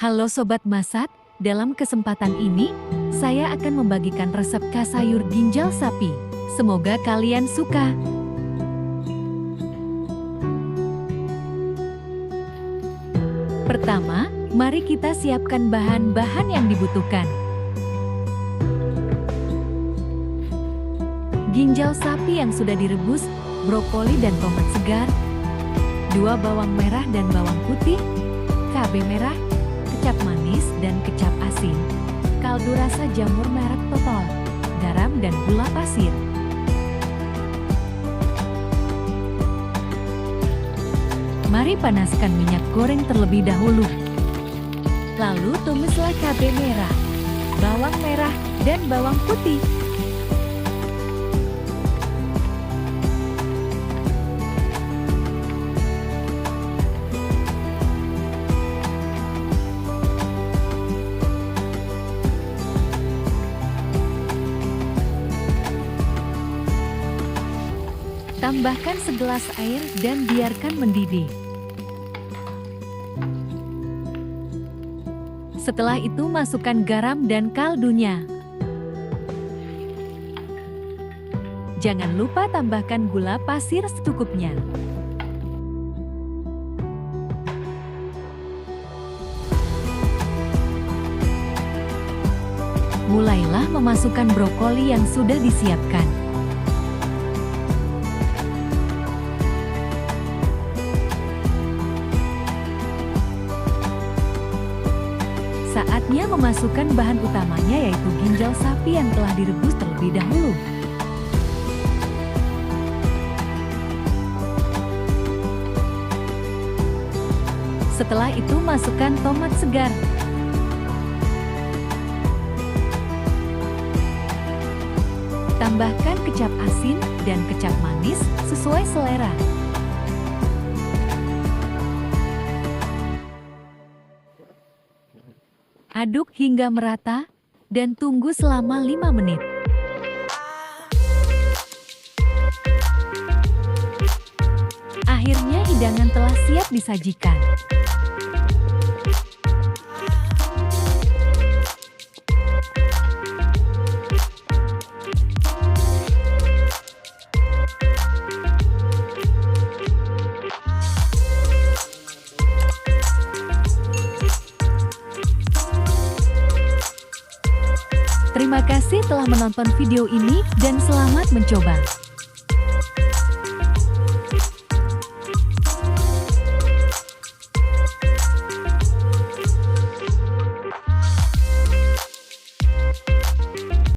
Halo Sobat Masak, dalam kesempatan ini, saya akan membagikan resep khas sayur ginjal sapi. Semoga kalian suka. Pertama, mari kita siapkan bahan-bahan yang dibutuhkan. Ginjal sapi yang sudah direbus, brokoli dan tomat segar, 2 bawang merah dan bawang putih, cabai merah, kecap manis dan kecap asin, kaldu rasa jamur merek Totol, garam dan gula pasir. Mari panaskan minyak goreng terlebih dahulu. Lalu tumislah cabai merah, bawang merah, dan bawang putih. Tambahkan segelas air dan biarkan mendidih. Setelah itu masukkan garam dan kaldunya. Jangan lupa tambahkan gula pasir secukupnya. Mulailah memasukkan brokoli yang sudah disiapkan. Saatnya memasukkan bahan utamanya yaitu ginjal sapi yang telah direbus terlebih dahulu. Setelah itu masukkan tomat segar. Tambahkan kecap asin dan kecap manis sesuai selera. Aduk hingga merata, dan tunggu selama 5 menit. Akhirnya hidangan telah siap disajikan. Terima kasih telah menonton video ini dan selamat mencoba.